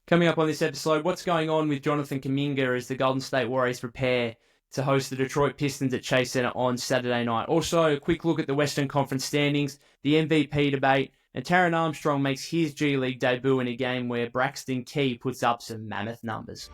Coming up on this episode, what's going on with Jonathan Kuminga as the Golden State Warriors prepare to host the Detroit Pistons at Chase Center on Saturday night. Also, a quick look at the Western Conference standings, the MVP debate, and Taran Armstrong makes his G League debut in a game where Braxton Key puts up some mammoth numbers.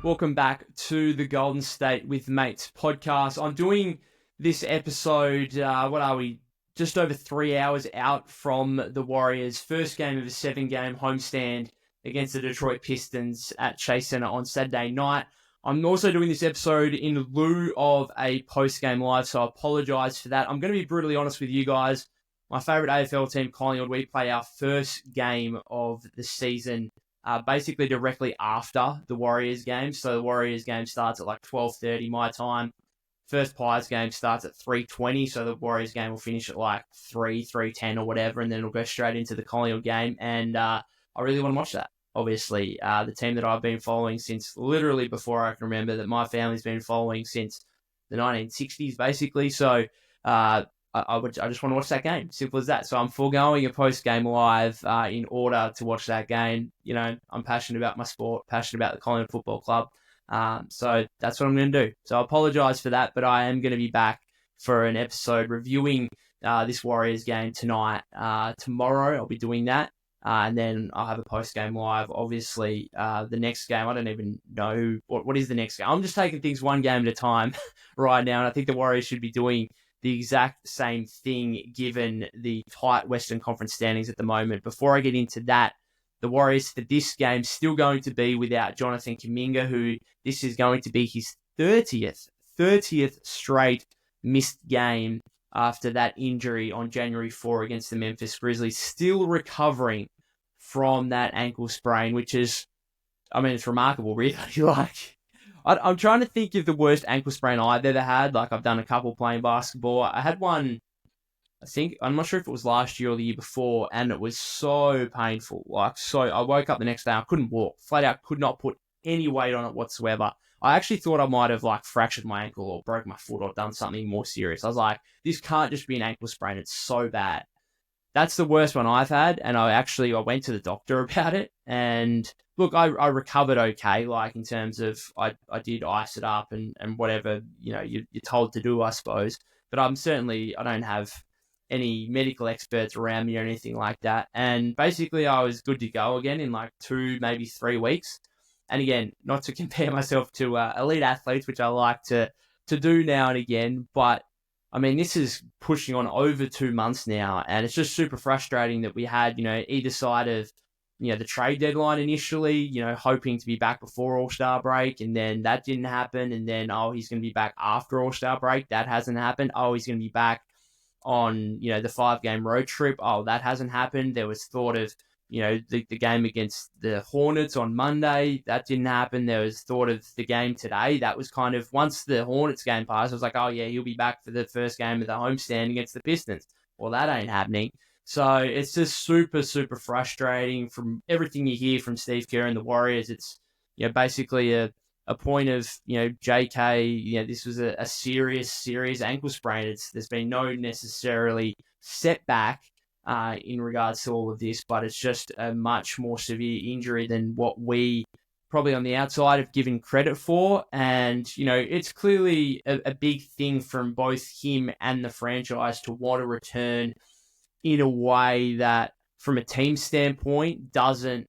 Welcome back to the Golden State with Mates podcast. I'm doing this episode, just over 3 hours out from the Warriors' first game of a 7-game homestand against the Detroit Pistons at Chase Center on Saturday night. I'm also doing this episode in lieu of a post-game live, so I apologize for that. I'm going to be brutally honest with you guys. My favorite AFL team, Collingwood, we play our first game of the season basically directly after the Warriors game. So the Warriors game starts at like 12:30 my time. First Pies game starts at 3:20, so the Warriors game will finish at like 3:10 or whatever, and then it'll go straight into the Collingwood game. And I really want to watch that. Obviously, the team that I've been following since literally before I can remember, that my family's been following since the 1960s, basically. So I just want to watch that game. Simple as that. So I'm foregoing a post-game live in order to watch that game. You know, I'm passionate about my sport, passionate about the Collingwood Football Club. So that's what I'm going to do. So I apologize for that, but I am going to be back for an episode reviewing this Warriors game tonight. Tomorrow I'll be doing that. And then I'll have a post-game live. Obviously, the next game, I don't even know what is the next game. I'm just taking things one game at a time right now. And I think the Warriors should be doing the exact same thing given the tight Western Conference standings at the moment. Before I get into that, the Warriors for this game still going to be without Jonathan Kuminga, who this is going to be his 30th straight missed game after that injury on January 4 against the Memphis Grizzlies. Still recovering from that ankle sprain, which is, it's remarkable, really. I'm trying to think of the worst ankle sprain I've ever had. Like, I've done a couple playing basketball. I had one, I'm not sure if it was last year or the year before, and it was so painful. I woke up the next day, I couldn't walk. Flat out could not put any weight on it whatsoever. I actually thought I might have fractured my ankle or broke my foot or done something more serious. I was like, this can't just be an ankle sprain. It's so bad. That's the worst one I've had. And I went to the doctor about it. And look, I recovered okay. In terms of, I did ice it up and whatever, you're told to do, I suppose. But I don't have any medical experts around me or anything like that. And basically I was good to go again in 2, maybe 3 weeks. And again, not to compare myself to elite athletes, which I like to do now and again, but this is pushing on over 2 months now, and it's just super frustrating that we had, either side of, the trade deadline initially, hoping to be back before All-Star break, and then that didn't happen, and then, he's going to be back after All-Star break. That hasn't happened. He's going to be back on, the 5-game road trip. That hasn't happened. There was thought of, the game against the Hornets on Monday. That didn't happen. There was thought of the game today. That was kind of, once the Hornets game passed, I was like, oh yeah, he'll be back for the first game of the homestand against the Pistons. Well, that ain't happening. So it's just super, super frustrating from everything you hear from Steve Kerr and the Warriors. It's, basically a point of, JK, this was a serious ankle sprain. There's been no necessarily setback in regards to all of this, but it's just a much more severe injury than what we probably on the outside have given credit for. And, it's clearly a big thing from both him and the franchise to want to return in a way that, from a team standpoint, doesn't,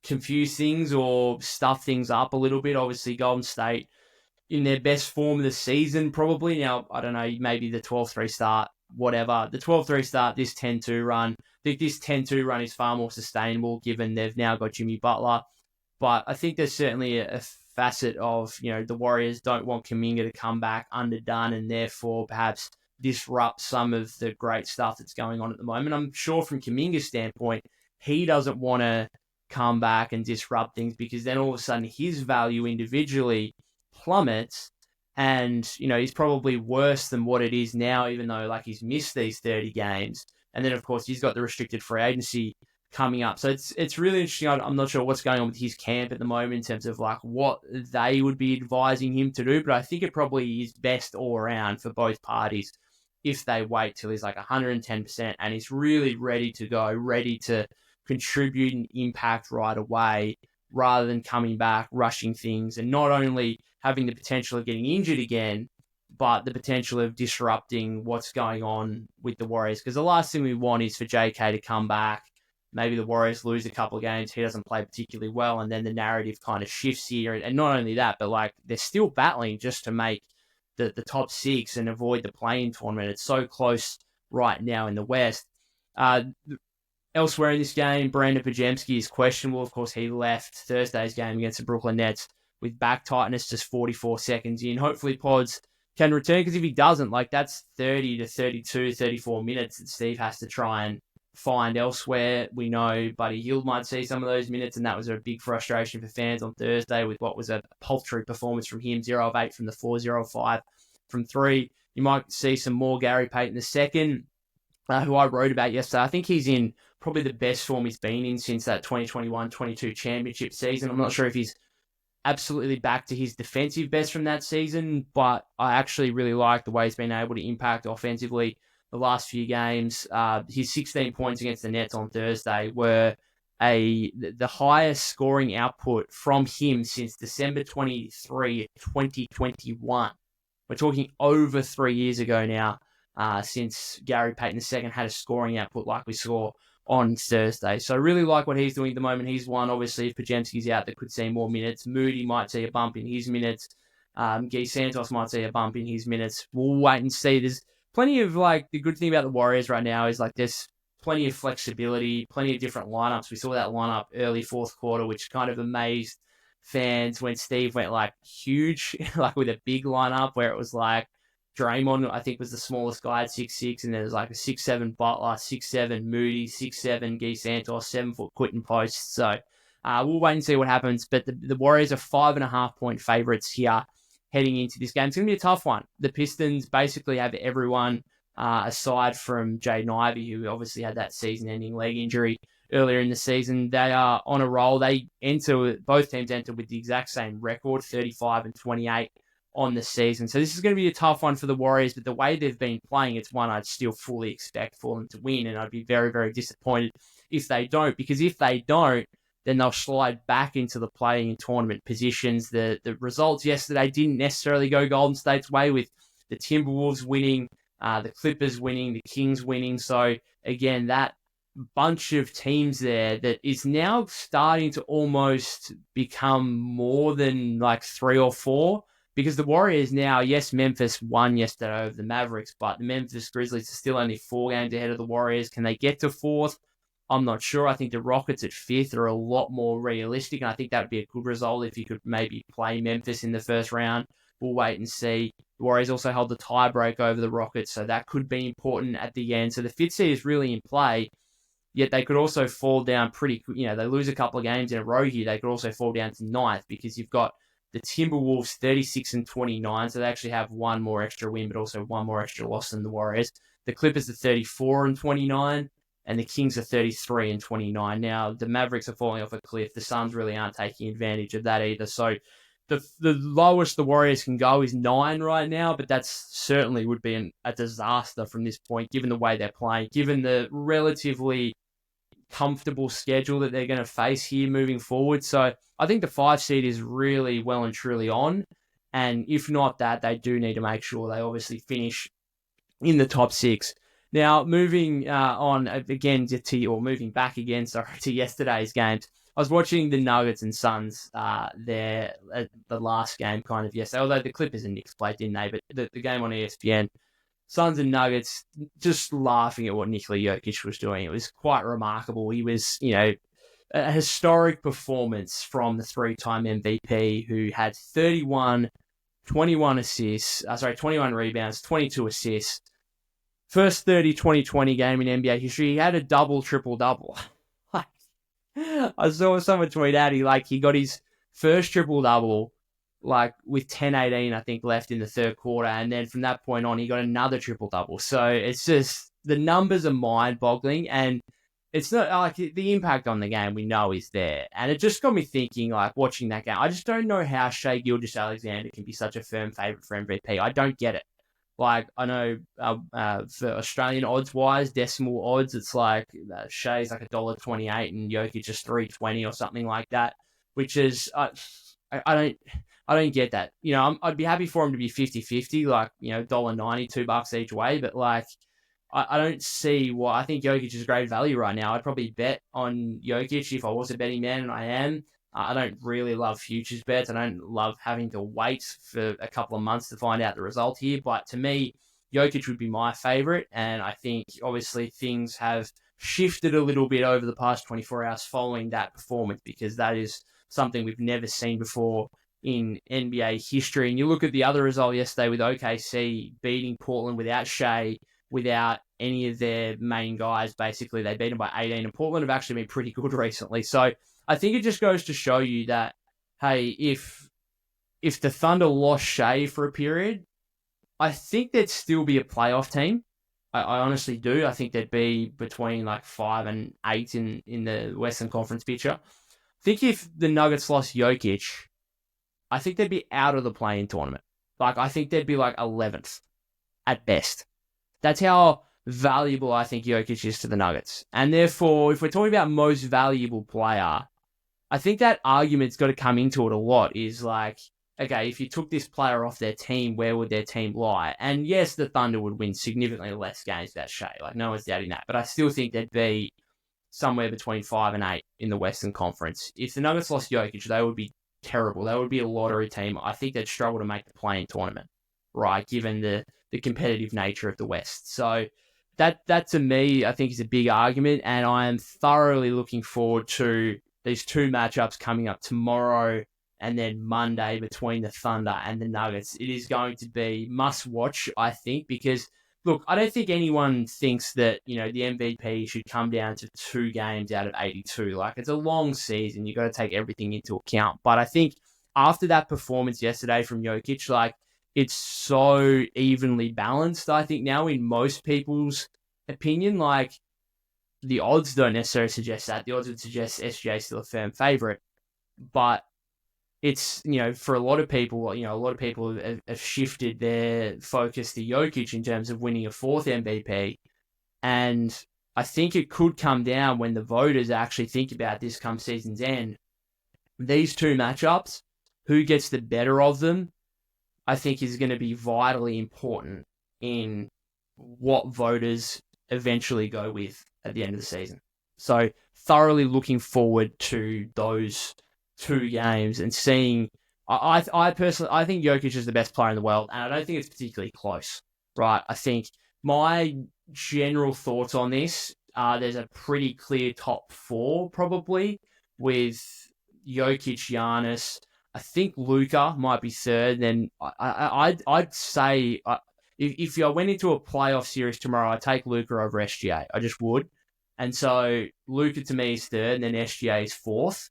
confuse things or stuff things up a little bit. Obviously, Golden State in their best form of the season, probably. Now, I don't know, maybe the 12-3 start, whatever. The 12-3 start, this 10-2 run. I think this 10-2 run is far more sustainable given they've now got Jimmy Butler. But I think there's certainly a facet of, the Warriors don't want Kuminga to come back underdone and therefore perhaps disrupt some of the great stuff that's going on at the moment. I'm sure from Kuminga's standpoint, he doesn't want to come back and disrupt things because then all of a sudden his value individually plummets. And, he's probably worse than what it is now, even though he's missed these 30 games. And then, of course, he's got the restricted free agency coming up. So it's really interesting. I'm not sure what's going on with his camp at the moment in terms of like what they would be advising him to do, but I think it probably is best all around for both parties if they wait till he's like 110% and he's really ready to go, ready to contribute and impact right away, rather than coming back, rushing things, and not only having the potential of getting injured again, but the potential of disrupting what's going on with the Warriors. Because the last thing we want is for JK to come back. Maybe the Warriors lose a couple of games, he doesn't play particularly well, and then the narrative kind of shifts here. And not only that, but like they're still battling just to make the top 6 and avoid the play-in tournament. It's so close right now in the West. Elsewhere in this game, Brandon Podziemski is questionable. Of course, he left Thursday's game against the Brooklyn Nets with back tightness just 44 seconds in. Hopefully Pods can return, because if he doesn't, like that's 30 to 32, 34 minutes that Steve has to try and find elsewhere. We know Buddy Hield might see some of those minutes, and that was a big frustration for fans on Thursday with what was a paltry performance from him, 0 of 8 from the floor, 0 of 5 from 3. You might see some more Gary Payton II, who I wrote about yesterday. I think he's in probably the best form he's been in since that 2021-22 championship season. I'm not sure if he's absolutely back to his defensive best from that season, but I actually really like the way he's been able to impact offensively the last few games. His 16 points against the Nets on Thursday were the highest scoring output from him since December 23, 2021. We're talking over 3 years ago now, since Gary Payton II had a scoring output like we saw on Thursday. So I really like what he's doing at the moment. He's one, obviously, if Podziemski's out, that could see more minutes. Moody might see a bump in his minutes. Guy Santos might see a bump in his minutes. We'll wait and see. There's plenty of, like, the good thing about the Warriors right now is, like, there's plenty of flexibility, plenty of different lineups. We saw that lineup early fourth quarter, which kind of amazed fans when Steve went, like, huge, like, with a big lineup where it was, like, Draymond, I think, was the smallest guy at 6'6", and there's like a 6'7" Butler, 6'7" Moody, 6'7" Guy Santos, 7-foot Quentin Post. So we'll wait and see what happens. But the Warriors are 5.5-point favorites here heading into this game. It's going to be a tough one. The Pistons basically have everyone aside from Jaden Ivey, who obviously had that season-ending leg injury earlier in the season. They are on a roll. Both teams enter with the exact same record, 35-28. On the season. So this is going to be a tough one for the Warriors, but the way they've been playing, it's one I'd still fully expect for them to win, and I'd be very, very disappointed if they don't, because if they don't, then they'll slide back into the playing tournament positions. The results yesterday didn't necessarily go Golden State's way, with the Timberwolves winning, the Clippers winning, the Kings winning. So again, that bunch of teams there that is now starting to almost become more than like 3 or 4. Because the Warriors now, yes, Memphis won yesterday over the Mavericks, but the Memphis Grizzlies are still only 4 games ahead of the Warriors. Can they get to 4th? I'm not sure. I think the Rockets at 5th are a lot more realistic, and I think that would be a good result if you could maybe play Memphis in the first round. We'll wait and see. The Warriors also held the tiebreak over the Rockets, so that could be important at the end. So the 5th seed is really in play, yet they could also fall down pretty, they lose a couple of games in a row here. They could also fall down to 9th, because you've got the Timberwolves 36-29, so they actually have one more extra win, but also one more extra loss than the Warriors. The Clippers are 34-29, and the Kings are 33-29. Now, the Mavericks are falling off a cliff. The Suns really aren't taking advantage of that either. So the lowest the Warriors can go is 9 right now, but that certainly would be a disaster from this point, given the way they're playing, given the relatively comfortable schedule that they're going to face here moving forward. So I think the 5 seed is really well and truly on. And if not that, they do need to make sure they obviously finish in the top 6. Now, moving on again moving back again, to yesterday's games. I was watching the Nuggets and Suns there at the last game kind of yesterday, although the Clippers and Knicks played, didn't they? But the game on ESPN, Suns and Nuggets, just laughing at what Nikola Jokic was doing. It was quite remarkable. He was, a historic performance from the 3-time MVP who had 21 rebounds, 22 assists. First 2020 game in NBA history. He had a triple-double. I saw someone tweet out, he got his first triple-double with 10-18, I think, left in the third quarter. And then from that point on, he got another triple-double. So it's just, the numbers are mind-boggling. And it's not like the impact on the game we know is there. And it just got me thinking, like watching that game, I just don't know how Shai Gilgeous-Alexander can be such a firm favourite for MVP. I don't get it. Like, I know for Australian odds-wise, decimal odds, it's like Shai's like $1.28 and Jokic is $3.20 or something like that, which is, I don't get that. You know, I'd be happy for him to be 50-50, like, you know, $1.90, $2 each way, but like, I don't see why. I think Jokic is great value right now. I'd probably bet on Jokic if I was a betting man, and I am. I don't really love futures bets. I don't love having to wait for a couple of months to find out the result here. But to me, Jokic would be my favorite. And I think, obviously, things have shifted a little bit over the past 24 hours following that performance, because that is something we've never seen before in NBA history. And you look at the other result yesterday with OKC beating Portland without Shai, without any of their main guys. Basically, they beat them by 18, and Portland have actually been pretty good recently. So I think it just goes to show you that, hey, if the Thunder lost Shai for a period, I think they'd still be a playoff team. I honestly do. I think they'd be between like 5 and 8 in the Western Conference picture. I think if the Nuggets lost Jokic, I think they'd be out of the play-in tournament. Like, I think they'd be like 11th at best. That's how valuable I think Jokic is to the Nuggets. And therefore, if we're talking about most valuable player, I think that argument's got to come into it a lot, is like, okay, if you took this player off their team, where would their team lie? And yes, the Thunder would win significantly less games without Shai. Like, no one's doubting that. But I still think they'd be somewhere between 5 and 8 in the Western Conference. If the Nuggets lost Jokic, they would be terrible. They would be a lottery team. I think they'd struggle to make the play-in tournament, right, given the competitive nature of the West. So that to me, I think, is a big argument, and I am thoroughly looking forward to these two matchups coming up tomorrow and then Monday between the Thunder and the Nuggets. It is going to be must-watch, I think, because, look, I don't think anyone thinks that, you know, the MVP should come down to 2 games out of 82. Like, it's a long season. You've got to take everything into account. But I think after that performance yesterday from Jokic, like, it's so evenly balanced, I think, now in most people's opinion. Like, the odds don't necessarily suggest that. The odds would suggest SGA is still a firm favourite. But it's, you know, for a lot of people, you know, a lot of people have shifted their focus to Jokic in terms of winning a 4th MVP. And I think it could come down when the voters actually think about this come season's end. These two matchups, who gets the better of them, I think is going to be vitally important in what voters eventually go with at the end of the season. So thoroughly looking forward to those 2 games and seeing. I personally, I think Jokic is the best player in the world, and I don't think it's particularly close, right? I think my general thoughts on this are there's a pretty clear top 4 probably, with Jokic, Giannis. I think Luka might be 3rd. Then I'd say if I went into a playoff series tomorrow, I'd take Luka over SGA. I just would. And so Luka to me is 3rd, and then SGA is 4th.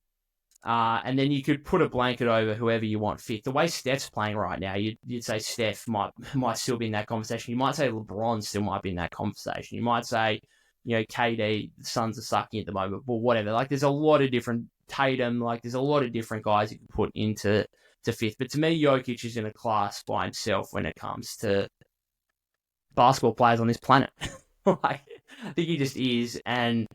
And then you could put a blanket over whoever you want 5th. The way Steph's playing right now, you'd say Steph might still be in that conversation. You might say LeBron still might be in that conversation. You might say, you know, KD, the Suns are sucking at the moment, but whatever. Like, there's a lot of different Tatum. Like, there's a lot of different guys you can put into 5th. But to me, Jokic is in a class by himself when it comes to basketball players on this planet. Like, I think he just is, and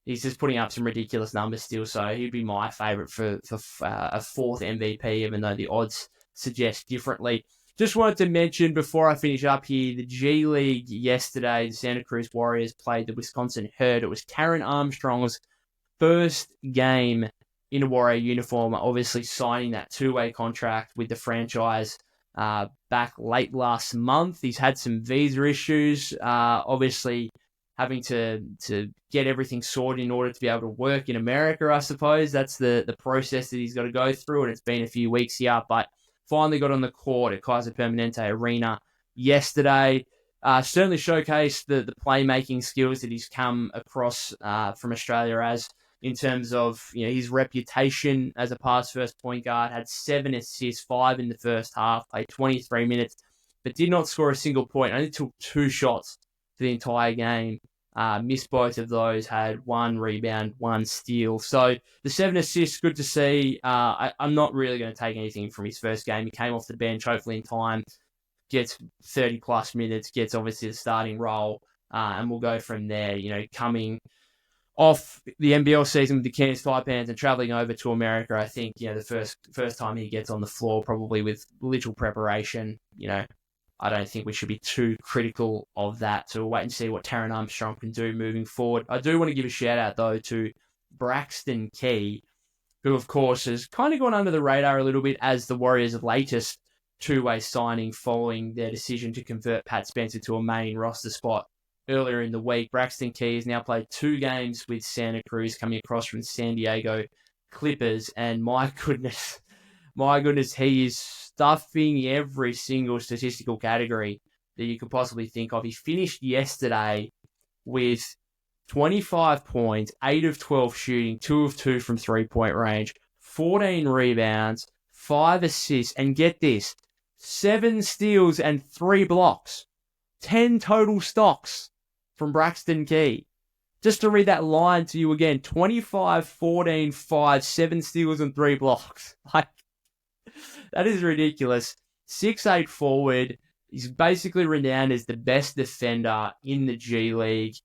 he's just putting up some ridiculous numbers still. So he'd be my favourite for a 4th MVP, even though the odds suggest differently. Just wanted to mention before I finish up here, the G League yesterday, the Santa Cruz Warriors played the Wisconsin Herd. It was Taran Armstrong's first game in a Warrior uniform, obviously signing that 2-way contract with the franchise back late last month. He's had some visa issues, obviously having to get everything sorted in order to be able to work in America, I suppose. That's the process that he's got to go through, and it's been a few weeks here, but finally got on the court at Kaiser Permanente Arena yesterday. Certainly showcased the playmaking skills that he's come across from Australia as, in terms of, you know, his reputation as a pass-first point guard. Had 7 assists, 5 in the first half, played 23 minutes, but did not score a single point. Only took 2 shots for the entire game. Missed both of those, had 1 rebound, 1 steal. So the 7 assists, good to see. I'm not really going to take anything from his first game. He came off the bench, hopefully in time, gets 30-plus minutes, gets obviously the starting role, and we'll go from there. Coming off the NBL season with the Cairns Taipans and travelling over to America, I think, the first time he gets on the floor, probably with little preparation, I don't think we should be too critical of that. So we'll wait and see what Taran Armstrong can do moving forward. I do want to give a shout out, though, to Braxton Key, who, of course, has kind of gone under the radar a little bit as the Warriors' latest two-way signing following their decision to convert Pat Spencer to a main roster spot earlier in the week. Braxton Key has now played 2 games with Santa Cruz, coming across from San Diego Clippers, and my goodness, he is stuffing every single statistical category that you could possibly think of. He finished yesterday with 25 points, 8 of 12 shooting, 2 of 2 from three-point range, 14 rebounds, 5 assists, and get this, 7 steals and 3 blocks. 10 total stocks from Braxton Key. Just to read that line to you again, 25, 14, 5, 7 steals and 3 blocks. That is ridiculous. 6'8" forward. He's basically renowned as the best defender in the G League.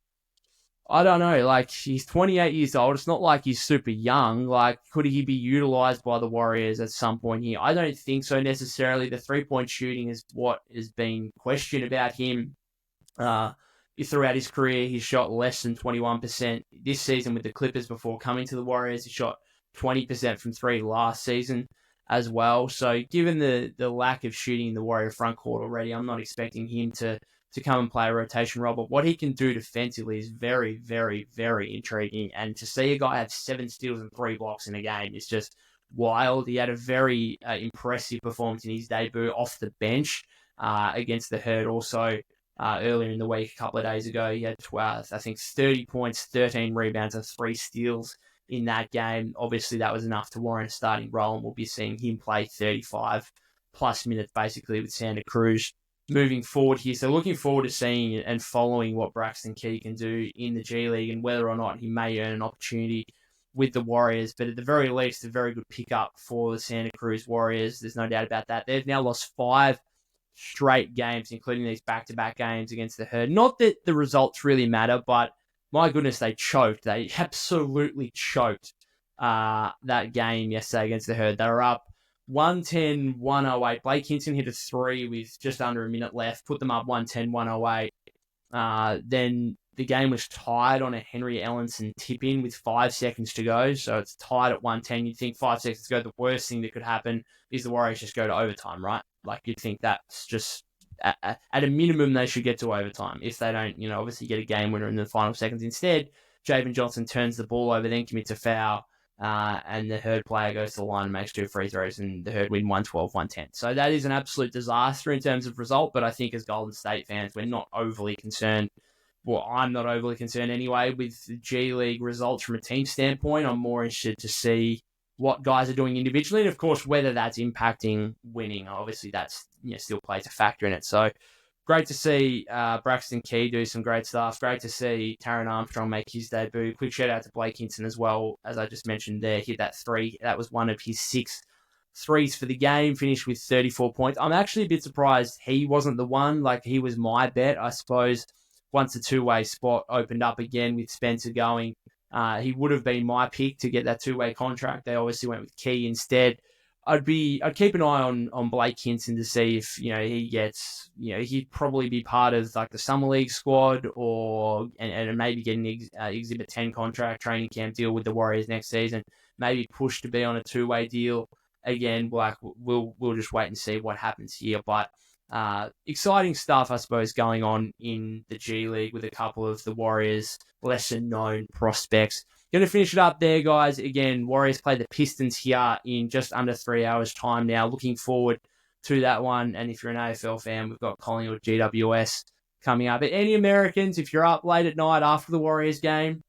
I don't know, he's 28 years old. It's not like he's super young. Could he be utilized by the Warriors at some point here? I don't think so necessarily. The three-point shooting is what has been questioned about him. Throughout his career, he shot less than 21%. This season with the Clippers before coming to the Warriors, he shot 20% from 3 last season as well. So given the lack of shooting in the Warrior front court already, I'm not expecting him to come and play a rotation role. But what he can do defensively is very, very, very intriguing. And to see a guy have 7 steals and 3 blocks in a game is just wild. He had a very impressive performance in his debut off the bench against the Herd also. Earlier in the week, a couple of days ago, he had 12, I think 30 points, 13 rebounds, and 3 steals in that game. Obviously, that was enough to warrant a starting role, and we'll be seeing him play 35-plus minutes, basically, with Santa Cruz moving forward here. So looking forward to seeing and following what Braxton Key can do in the G League and whether or not he may earn an opportunity with the Warriors. But at the very least, a very good pickup for the Santa Cruz Warriors. There's no doubt about that. They've now lost 5 straight games, including these back-to-back games against the Herd. Not that the results really matter, but my goodness, they choked. They absolutely choked that game yesterday against the Herd. They were up 110-108. Blake Hinson hit a 3 with just under a minute left, put them up 110-108. Then the game was tied on a Henry Ellenson tip-in with 5 seconds to go, so it's tied at 110. You'd think 5 seconds to go, the worst thing that could happen is the Warriors just go to overtime, right? You'd think that's just, at a minimum, they should get to overtime. If they don't, obviously get a game winner in the final seconds. Instead, Javen Johnson turns the ball over, then commits a foul, and the Herd player goes to the line and makes 2 free throws, and the Herd win 112-110. So that is an absolute disaster in terms of result, but I think as Golden State fans, we're not overly concerned. Well, I'm not overly concerned anyway with the G League results from a team standpoint. I'm more interested to see what guys are doing individually, and of course, whether that's impacting winning. Obviously, that's still plays a factor in it. So great to see Braxton Key do some great stuff. Great to see Taran Armstrong make his debut. Quick shout out to Blake Hinson as well, as I just mentioned there. Hit that 3. That was one of his 6 threes for the game. Finished with 34 points. I'm actually a bit surprised he wasn't the one. He was my bet, I suppose. Once the two-way spot opened up again with Spencer going, he would have been my pick to get that 2-way contract. They obviously went with Key instead. I'd keep an eye on Blake Hinson to see if he gets he'd probably be part of the summer league squad and maybe get an Exhibit 10 contract training camp deal with the Warriors next season. Maybe push to be on a 2-way deal again. We'll just wait and see what happens here, but. Exciting stuff, I suppose, going on in the G League with a couple of the Warriors' lesser-known prospects. Going to finish it up there, guys. Again, Warriors play the Pistons here in just under 3 hours' time now. Looking forward to that one. And if you're an AFL fan, we've got Collingwood GWS coming up. But any Americans, if you're up late at night after the Warriors game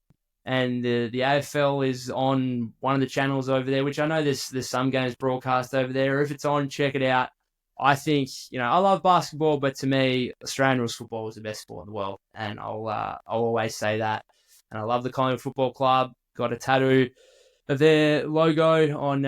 and the AFL is on one of the channels over there, which I know there's some games broadcast over there, if it's on, check it out. I think, I love basketball, but to me, Australian rules football is the best sport in the world, and I'll always say that. And I love the Collingwood Football Club. Got a tattoo of their logo on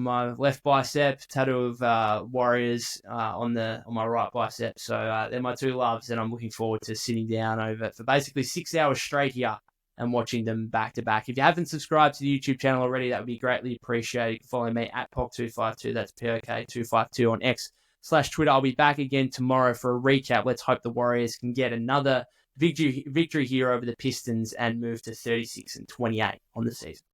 my left bicep, tattoo of Warriors on my right bicep. So they're my two loves, and I'm looking forward to sitting down over for basically 6 hours straight here and watching them back to back. If you haven't subscribed to the YouTube channel already, that would be greatly appreciated. You can follow me at POK252. That's POK252 on X/Twitter. I'll be back again tomorrow for a recap. Let's hope the Warriors can get another victory here over the Pistons and move to 36-28 on the season.